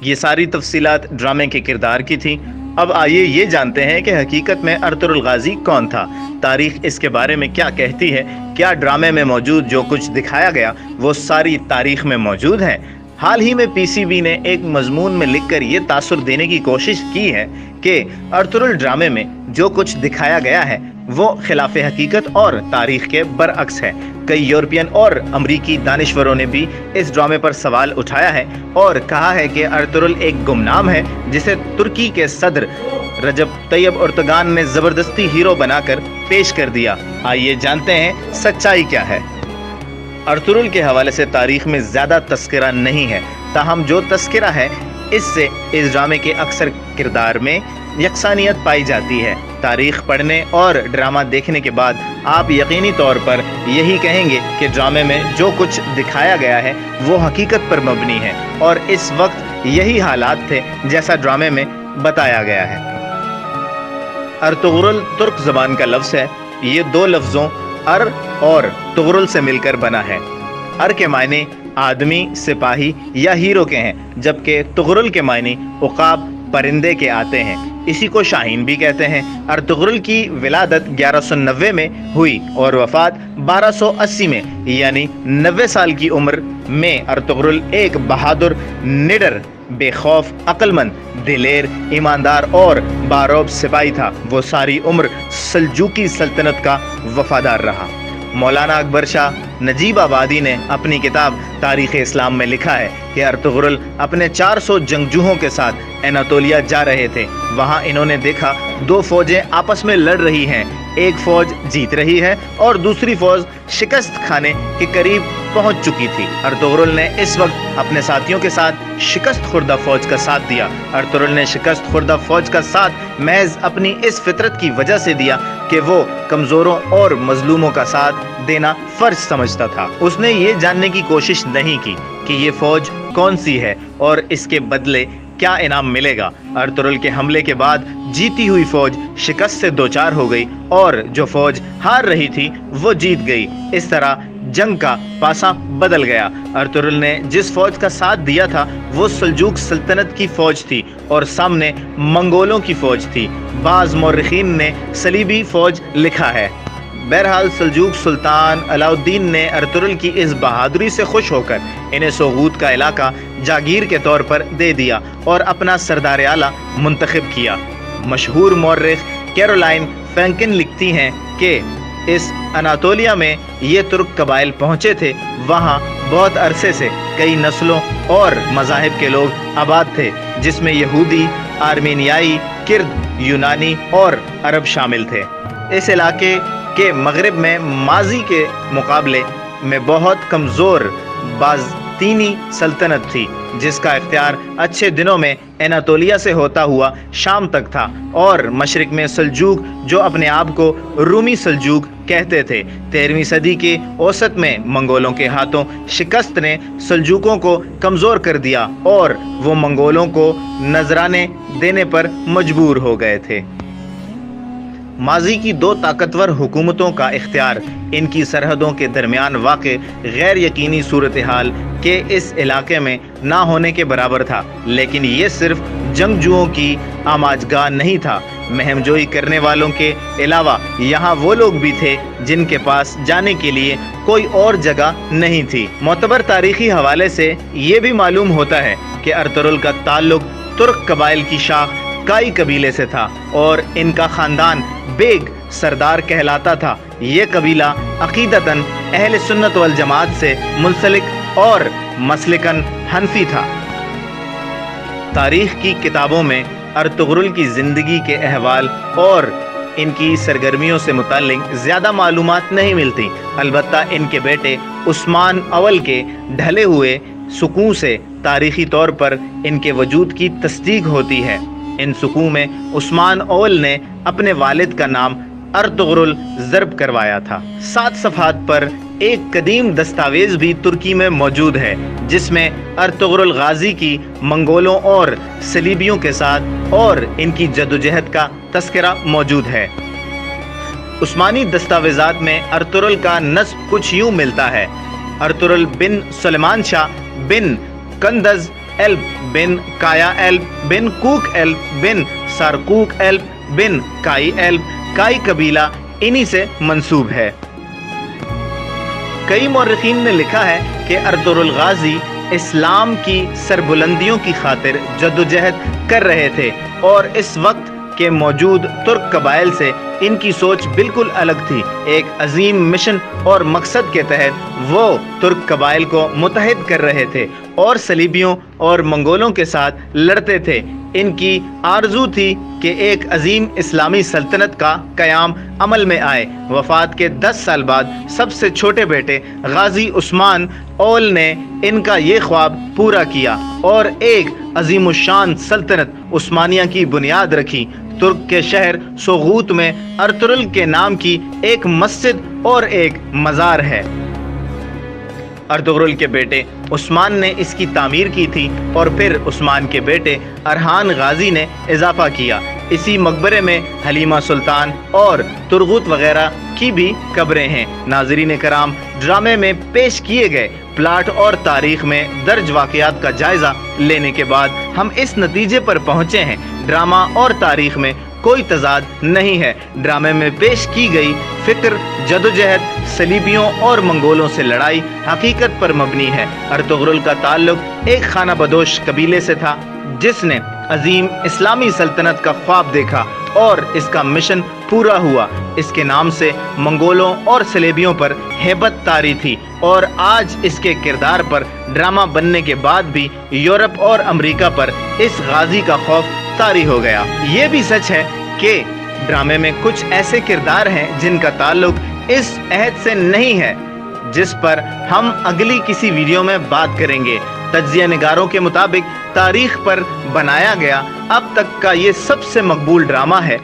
یہ ساری تفصیلات ڈرامے کے کردار کی تھیں۔ اب آئیے یہ جانتے ہیں کہ حقیقت میں ارطغرل غازی کون تھا، تاریخ اس کے بارے میں کیا کہتی ہے، کیا ڈرامے میں موجود جو کچھ دکھایا گیا وہ ساری تاریخ میں موجود ہے۔ حال ہی میں پی سی بی نے ایک مضمون میں لکھ کر یہ تاثر دینے کی کوشش کی ہے کہ ارطغرل ڈرامے میں جو کچھ دکھایا گیا ہے وہ خلاف حقیقت اور تاریخ کے برعکس ہے۔ کئی یورپین اور امریکی دانشوروں نے بھی اس ڈرامے پر سوال اٹھایا ہے اور کہا ہے کہ ارطغرل ایک گمنام ہے جسے ترکی کے صدر رجب طیب اردوغان نے زبردستی ہیرو بنا کر پیش کر دیا۔ آئیے جانتے ہیں سچائی کیا ہے۔ ارطغرل کے حوالے سے تاریخ میں زیادہ تذکرہ نہیں ہے، تاہم جو تذکرہ ہے اس سے اس ڈرامے کے اکثر کردار میں یکسانیت پائی جاتی ہے۔ تاریخ پڑھنے اور ڈرامہ دیکھنے کے بعد آپ یقینی طور پر یہی کہیں گے کہ ڈرامے میں جو کچھ دکھایا گیا ہے وہ حقیقت پر مبنی ہے اور اس وقت یہی حالات تھے جیسا ڈرامے میں بتایا گیا ہے۔ ارطغرل ترک زبان کا لفظ ہے۔ یہ دو لفظوں ار اور طغرل سے مل کر بنا ہے۔ ار کے معنی آدمی، سپاہی یا ہیرو کے ہیں، جبکہ طغرل کے معنی عقاب، پرندے کے آتے ہیں۔ اسی کو شاہین بھی کہتے ہیں۔ ارطغرل کی ولادت 1190 میں ہوئی اور وفات 1280 میں، یعنی 90 سال کی عمر میں ارطغرل ایک بہادر، نڈر، بے خوف، عقل مند، دلیر، ایماندار اور باروب سپاہی تھا۔ وہ ساری عمر سلجوقی سلطنت کا وفادار رہا۔ مولانا اکبر شاہ نجیب آبادی نے اپنی کتاب تاریخ اسلام میں لکھا ہے کہ ارطغرل اپنے 400 جنگجوؤں کے ساتھ اناطولیہ جا رہے تھے۔ وہاں انہوں نے دیکھا دو فوجیں آپس میں لڑ رہی ہیں، ایک فوج جیت رہی ہے اور دوسری فوج شکست کھانے کے قریب پہنچ چکی تھی۔ ارطغرل نے اس وقت اپنے ساتھیوں کے ساتھ شکست خوردہ فوج کا ساتھ دیا۔ ارطغرل نے شکست خوردہ فوج کا ساتھ محض اپنی اس فطرت کی وجہ سے دیا کہ وہ کمزوروں اور مظلوموں کا ساتھ دینا فرض سمجھتا تھا۔ اس نے یہ جاننے کی کوشش نہیں کی کہ یہ فوج کون سی ہے اور اس کے بدلے کیا انعام ملے گا۔ ارطغرل کے حملے کے بعد جیتی ہوئی فوج شکست سے دوچار ہو گئی اور جو فوج ہار رہی تھی وہ جیت گئی۔ اس طرح جنگ کا پاسا بدل گیا۔ ارطغرل نے جس فوج کا ساتھ دیا تھا وہ سلجوق سلطنت کی فوج تھی اور سامنے منگولوں کی فوج تھی۔ بعض مورخین نے صلیبی فوج لکھا ہے۔ بہرحال سلجوق سلطان علاء الدین نے ارطغرل کی اس بہادری سے خوش ہو کر انہیں سوغوت کا علاقہ جاگیر کے طور پر دے دیا اور اپنا سردار اعلیٰ منتخب کیا۔ مشہور مورخ کیرولائن فینکن لکھتی ہیں کہ اس اناطولیہ میں یہ ترک قبائل پہنچے تھے۔ وہاں بہت عرصے سے کئی نسلوں اور مذاہب کے لوگ آباد تھے، جس میں یہودی، آرمینیائی، کرد، یونانی اور عرب شامل تھے۔ اس علاقے کے مغرب میں ماضی کے مقابلے میں بہت کمزور بازنطینی سلطنت تھی، جس کا اختیار اچھے دنوں میں اناطولیہ سے ہوتا ہوا شام تک تھا، اور مشرق میں سلجوق جو اپنے آپ کو رومی سلجوق کہتے تھے۔ 13ویں صدی کے اوسط میں منگولوں کے ہاتھوں شکست نے سلجوقوں کو کمزور کر دیا اور وہ منگولوں کو نذرانے دینے پر مجبور ہو گئے تھے۔ ماضی کی دو طاقتور حکومتوں کا اختیار ان کی سرحدوں کے درمیان واقع غیر یقینی صورتحال کے اس علاقے میں نہ ہونے کے برابر تھا، لیکن یہ صرف جنگجوؤں کی آماجگاہ نہیں تھا۔ مہم جوئی کرنے والوں کے علاوہ یہاں وہ لوگ بھی تھے جن کے پاس جانے کے لیے کوئی اور جگہ نہیں تھی۔ معتبر تاریخی حوالے سے یہ بھی معلوم ہوتا ہے کہ ارطغرل کا تعلق ترک قبائل کی شاخ کائی قبیلے سے تھا اور ان کا خاندان بیگ سردار کہلاتا تھا۔ یہ قبیلہ عقیدتاً اہل سنت والجماعت سے منسلک اور مسلکاً حنفی تھا۔ تاریخ کی کتابوں میں ارطغرل کی زندگی کے احوال اور ان کی سرگرمیوں سے متعلق زیادہ معلومات نہیں ملتی، البتہ ان کے بیٹے عثمان اول کے ڈھلے ہوئے سکوں سے تاریخی طور پر ان کے وجود کی تصدیق ہوتی ہے۔ ان سکوں میں عثمان اول نے اپنے والد کا نام ارطغرل ضرب کروایا تھا۔ 7 صفحات پر ایک قدیم دستاویز بھی ترکی میں موجود ہے جس میں ارطغرل غازی کی منگولوں اور صلیبیوں کے ساتھ اور ان کی جدوجہد کا تذکرہ موجود ہے۔ عثمانی دستاویزات میں ارطغرل کا نسب کچھ یوں ملتا ہے: ارطغرل بن سلیمان شاہ بن کندز بن کایا ایلب بن کوک ایلب بن سارکوک ایلب بن کائی ایلب۔ کائی قبیلہ انہی سے منسوب ہے۔ کئی مورخین نے لکھا ہے کہ ارطغرل غازی اسلام کی سربلندیوں کی خاطر جدوجہد کر رہے تھے، اور اس وقت کے موجود ترک قبائل سے ان کی سوچ بالکل الگ تھی۔ ایک عظیم مشن اور مقصد کے تحت وہ ترک قبائل کو متحد کر رہے تھے اور صلیبیوں اور منگولوں کے ساتھ لڑتے تھے۔ ان کی آرزو تھی کہ ایک عظیم اسلامی سلطنت کا قیام عمل میں آئے۔ وفات کے 10 سال بعد سب سے چھوٹے بیٹے غازی عثمان اول نے ان کا یہ خواب پورا کیا اور ایک عظیم الشان سلطنت عثمانیہ کی بنیاد رکھی۔ ترک کے شہر سوغوت میں ارطغرل کے نام کی ایک مسجد اور ایک مزار ہے۔ ارطغرل کے بیٹے عثمان نے اس کی تعمیر کی تھی اور پھر عثمان کے بیٹے ارحان غازی نے اضافہ کیا۔ اسی مقبرے میں حلیمہ سلطان اور ترغوت وغیرہ کی بھی قبریں ہیں۔ ناظرین کرام، ڈرامے میں پیش کیے گئے پلاٹ اور تاریخ میں درج واقعات کا جائزہ لینے کے بعد ہم اس نتیجے پر پہنچے ہیں، ڈرامہ اور تاریخ میں کوئی تضاد نہیں ہے۔ ڈرامے میں پیش کی گئی فکر جدوجہد صلیبیوں اور منگولوں سے لڑائی حقیقت پر مبنی ہے۔ ارطغرل کا تعلق ایک خانہ بدوش قبیلے سے تھا جس نے عظیم اسلامی سلطنت کا خواب دیکھا اور اس کا مشن پورا ہوا۔ اس کے نام سے منگولوں اور صلیبیوں پر ہیبت طاری تھی، اور آج اس کے کردار پر ڈرامہ بننے کے بعد بھی یورپ اور امریکہ پر اس غازی کا خوف طاری ہو گیا۔ یہ بھی سچ ہے کہ ڈرامے میں کچھ ایسے کردار ہیں جن کا تعلق اس عہد سے نہیں ہے، جس پر ہم اگلی کسی ویڈیو میں بات کریں گے۔ تجزیہ نگاروں کے مطابق تاریخ پر بنایا گیا اب تک کا یہ سب سے مقبول ڈرامہ ہے۔